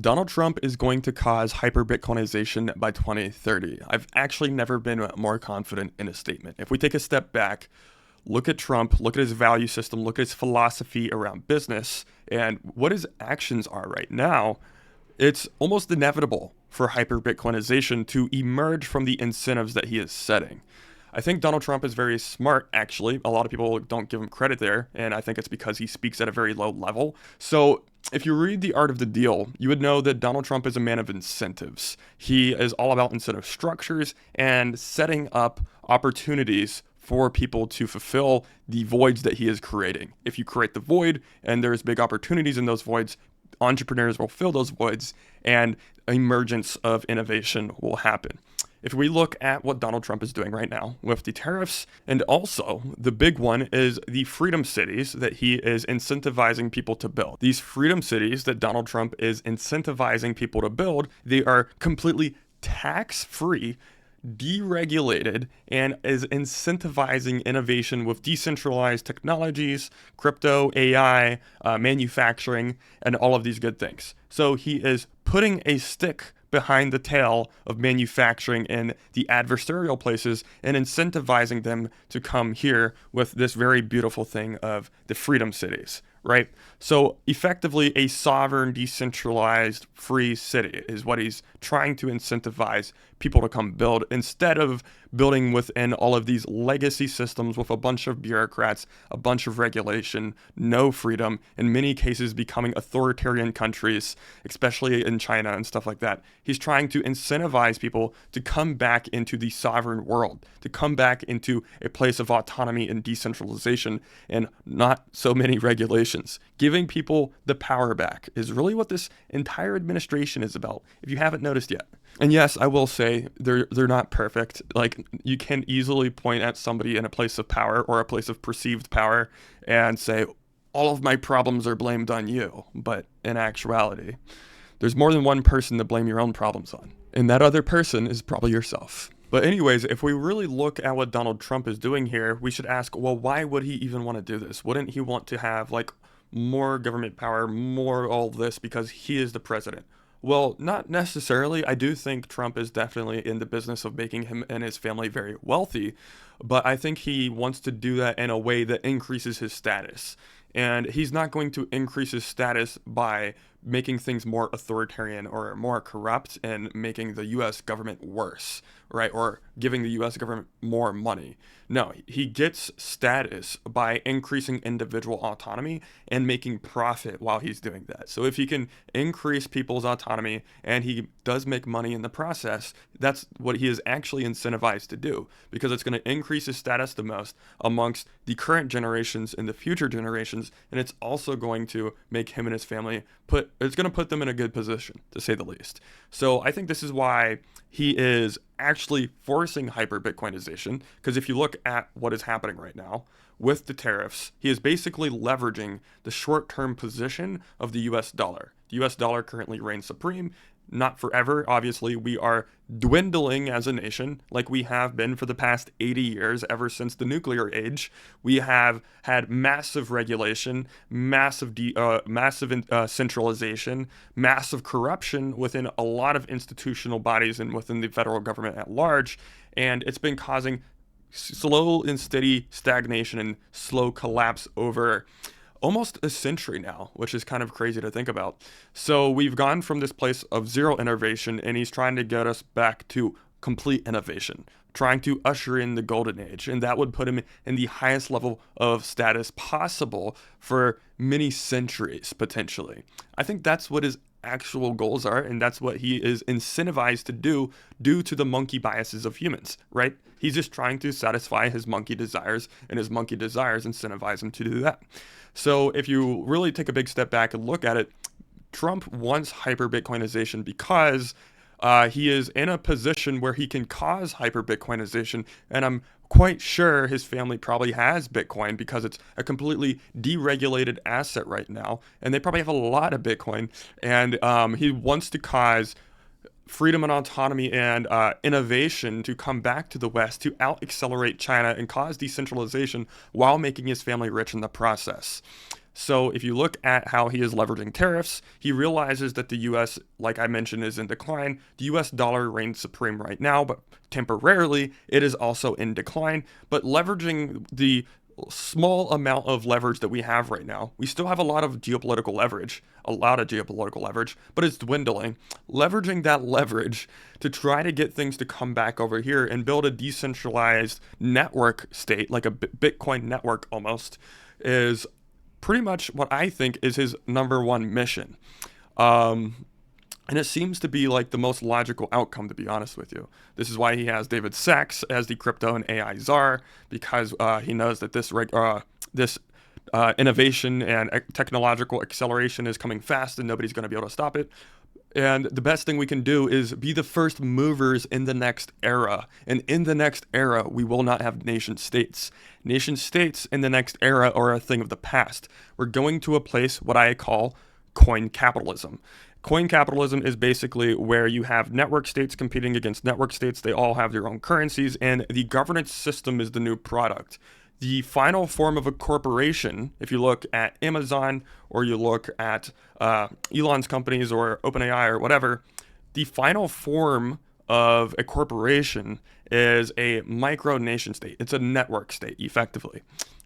Donald Trump is going to cause hyper-Bitcoinization by 2030. I've actually never been more confident in a statement. If we take a step back, look at Trump, look at his value system, look at his philosophy around business, and what his actions are right now, it's almost inevitable for hyper-Bitcoinization to emerge from the incentives that he is setting. I think Donald Trump is very smart, actually. A lot of people don't give him credit there, and I think it's because he speaks at a very low level. So, if you read The Art of the Deal, you would know that Donald Trump is a man of incentives. He is all about incentive structures and setting up opportunities for people to fulfill the voids that he is creating. If you create the void and there's big opportunities in those voids, entrepreneurs will fill those voids and emergence of innovation will happen. If we look at what Donald Trump is doing right now with the tariffs, and also the big one is the freedom cities that he is incentivizing people to build. These freedom cities that Donald Trump is incentivizing people to build, they are completely tax-free, deregulated, and is incentivizing innovation with decentralized technologies, crypto, AI, manufacturing, and all of these good things. So he is putting a stick behind the tail of manufacturing in the adversarial places and incentivizing them to come here with this very beautiful thing of the freedom cities, right? So effectively a sovereign, decentralized, free city is what he's trying to incentivize people to come build instead of building within all of these legacy systems with a bunch of bureaucrats, a bunch of regulation, no freedom, in many cases becoming authoritarian countries, especially in China and stuff like that. He's trying to incentivize people to come back into the sovereign world, to come back into a place of autonomy and decentralization and not so many regulations. Giving people the power back is really what this entire administration is about, if you haven't noticed yet. And yes, I will say they're not perfect. Like, you can easily point at somebody in a place of power or a place of perceived power and say, all of my problems are blamed on you. But in actuality, there's more than one person to blame your own problems on. And that other person is probably yourself. But anyways, if we really look at what Donald Trump is doing here, we should ask, well, why would he even want to do this? Wouldn't he want to have like more government power, more all this because he is the president? Well, not necessarily. I do think Trump is definitely in the business of making him and his family very wealthy, but I think he wants to do that in a way that increases his status. And he's not going to increase his status by making things more authoritarian or more corrupt and making the US government worse, right? Or giving the US government more money. No, he gets status by increasing individual autonomy and making profit while he's doing that. So if he can increase people's autonomy and he does make money in the process, that's what he is actually incentivized to do, because it's going to increase his status the most amongst the current generations and the future generations, and it's also going to make him and his family it's going to put them in a good position, to say the least. So I think this is why he is actually forcing hyper-Bitcoinization, because if you look at what is happening right now with the tariffs, he is basically leveraging the short-term position of the US dollar. The US dollar currently reigns supreme. Not forever, obviously. We are dwindling as a nation like we have been for the past 80 years, ever since the nuclear age. We have had massive regulation, massive centralization, massive corruption within a lot of institutional bodies and within the federal government at large, and it's been causing slow and steady stagnation and slow collapse over almost a century now, which is kind of crazy to think about. So we've gone from this place of zero innovation, and he's trying to get us back to complete innovation, trying to usher in the golden age, and that would put him in the highest level of status possible for many centuries, potentially. I think that's what his actual goals are, and that's what he is incentivized to do due to the monkey biases of humans, right? He's just trying to satisfy his monkey desires, and his monkey desires incentivize him to do that. So if you really take a big step back and look at it, Trump wants hyper-Bitcoinization because he is in a position where he can cause hyper-Bitcoinization, and I'm quite sure his family probably has Bitcoin because it's a completely deregulated asset right now, and they probably have a lot of Bitcoin, and he wants to cause freedom and autonomy and innovation to come back to the West to out-accelerate China and cause decentralization while making his family rich in the process. So if you look at how he is leveraging tariffs, he realizes that the US, like I mentioned, is in decline. The US dollar reigns supreme right now, but temporarily it is also in decline. But leveraging the small amount of leverage that we have right now, we still have a lot of geopolitical leverage, but it's dwindling. Leveraging that leverage to try to get things to come back over here and build a decentralized network state, like a Bitcoin network almost, is pretty much what I think is his number one mission. And it seems to be like the most logical outcome, to be honest with you. This is why he has David Sachs as the crypto and AI czar, because he knows that this innovation and technological acceleration is coming fast and nobody's going to be able to stop it. And the best thing we can do is be the first movers in the next era. And in the next era, we will not have nation states. Nation states in the next era are a thing of the past. We're going to a place what I call coin capitalism. Coin capitalism is basically where you have network states competing against network states. They all have their own currencies, and the governance system is the new product. The final form of a corporation, if you look at Amazon or you look at Elon's companies or OpenAI or whatever, the final form of a corporation is a micro nation state. It's a network state, effectively.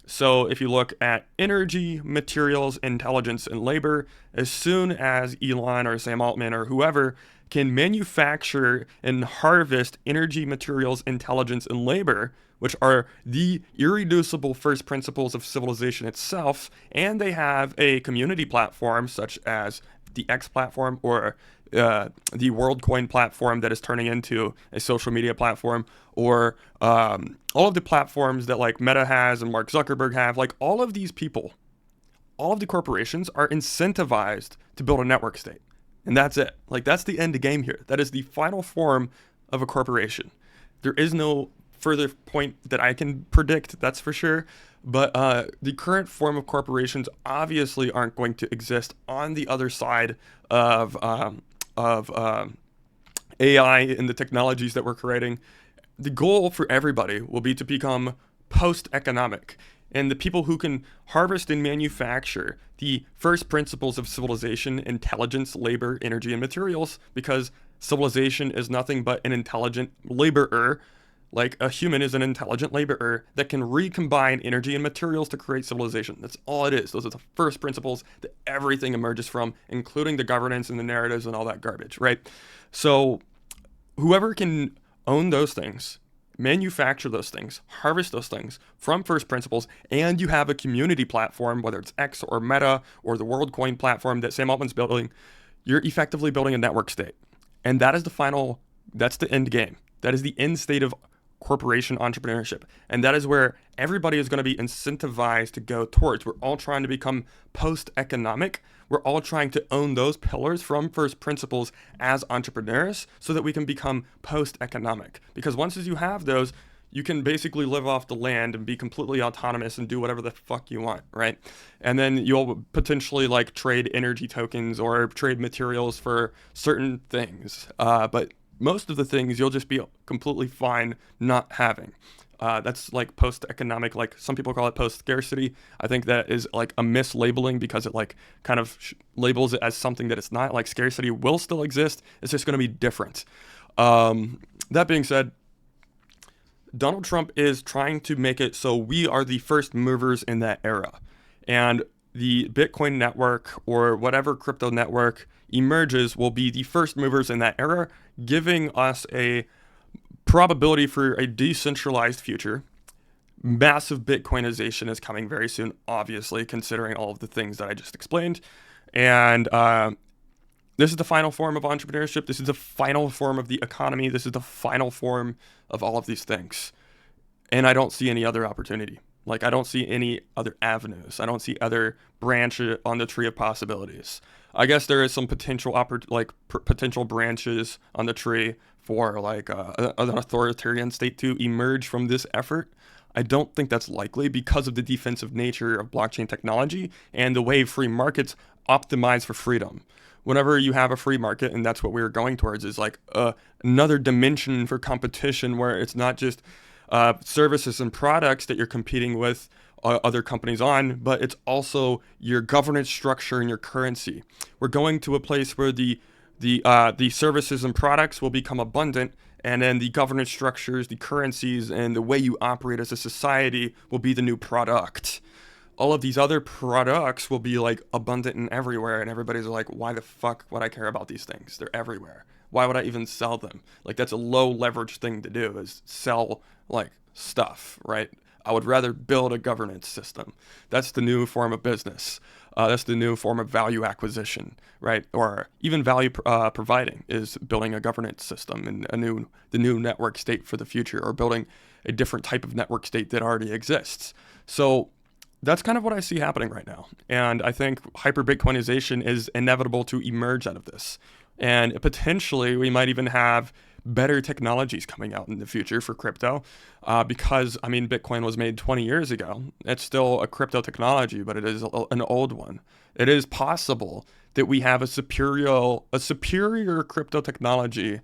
So if you look at energy, materials, intelligence, and labor, as soon as Elon or Sam Altman or whoever can manufacture and harvest energy, materials, intelligence, and labor, which are the irreducible first principles of civilization itself, and they have a community platform such as the X platform or the WorldCoin platform that is turning into a social media platform, or all of the platforms that like Meta has and Mark Zuckerberg have, like all of these people, all of the corporations are incentivized to build a network state. And that's it. Like that's the end game here. That is the final form of a corporation. There is no further point that I can predict, that's for sure. But the current form of corporations obviously aren't going to exist on the other side of AI and the technologies that we're creating. The goal for everybody will be to become post-economic. And the people who can harvest and manufacture the first principles of civilization, intelligence, labor, energy, and materials, because civilization is nothing but an intelligent laborer. Like a human is an intelligent laborer that can recombine energy and materials to create civilization. That's all it is. Those are the first principles that everything emerges from, including the governance and the narratives and all that garbage, right? So whoever can own those things, manufacture those things, harvest those things from first principles, and you have a community platform, whether it's X or Meta or the WorldCoin platform that Sam Altman's building, you're effectively building a network state. And that is that's the end game. That is the end state of corporation entrepreneurship. And that is where everybody is going to be incentivized to go towards. We're all trying to become post-economic. We're all trying to own those pillars from first principles as entrepreneurs so that we can become post-economic. Because once you have those, you can basically live off the land and be completely autonomous and do whatever the fuck you want, right? And then you'll potentially like trade energy tokens or trade materials for certain things. But most of the things you'll just be completely fine not having. That's like post-economic, like some people call it post-scarcity. I think that is like a mislabeling because it like kind of labels it as something that it's not. Like scarcity will still exist. It's just going to be different. That being said, Donald Trump is trying to make it so we are the first movers in that era. And the Bitcoin network or whatever crypto network emerges will be the first movers in that era, giving us a probability for a decentralized future. Massive Bitcoinization is coming very soon, obviously, considering all of the things that I just explained. And this is the final form of entrepreneurship. This is the final form of the economy. This is the final form of all of these things. And I don't see any other opportunity. Like, I don't see any other avenues. I don't see other branches on the tree of possibilities. I guess there is some potential potential branches on the tree for like an authoritarian state to emerge from this effort. I don't think that's likely because of the defensive nature of blockchain technology and the way free markets optimize for freedom. Whenever you have a free market, and that's what we're going towards, is like another dimension for competition where it's not just services and products that you're competing with other companies on, but it's also your governance structure and your currency. We're going to a place where the services and products will become abundant, and then the governance structures, the currencies, and the way you operate as a society will be the new product. All of these other products will be like abundant and everywhere, and everybody's like, why the fuck would I care about these things? They're everywhere. Why would I even sell them? Like, that's a low leverage thing to do, is sell like stuff, right? I would rather build a governance system. That's the new form of business. That's the new form of value acquisition, right? Or even value providing is building a governance system and the new network state for the future, or building a different type of network state that already exists. So that's kind of what I see happening right now. And I think hyper-Bitcoinization is inevitable to emerge out of this. And potentially we might even have better technologies coming out in the future for crypto, because, I mean, Bitcoin was made 20 years ago. It's still a crypto technology, but it is an old one. It is possible that we have a superior crypto technology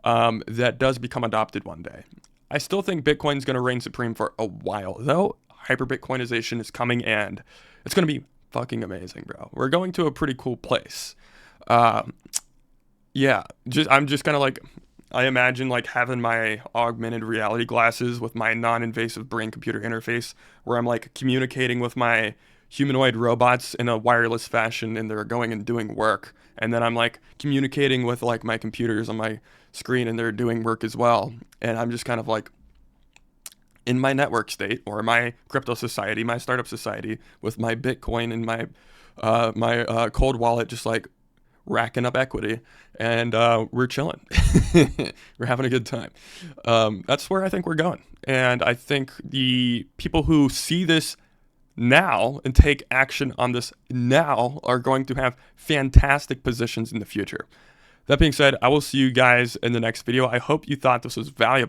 that does become adopted one day. I still think Bitcoin's going to reign supreme for a while, though. Hyper-Bitcoinization is coming, and it's going to be fucking amazing, bro. We're going to a pretty cool place. Yeah, I'm just kind of like, I imagine like having my augmented reality glasses with my non-invasive brain-computer interface, where I'm like communicating with my humanoid robots in a wireless fashion, and they're going and doing work. And then I'm like communicating with like my computers on my screen, and they're doing work as well. And I'm just kind of like in my network state, or my crypto society, my startup society, with my Bitcoin and my cold wallet, just like racking up equity, and we're chilling. We're having a good time. That's where I think we're going. And I think the people who see this now and take action on this now are going to have fantastic positions in the future. That being said, I will see you guys in the next video. I hope you thought this was valuable.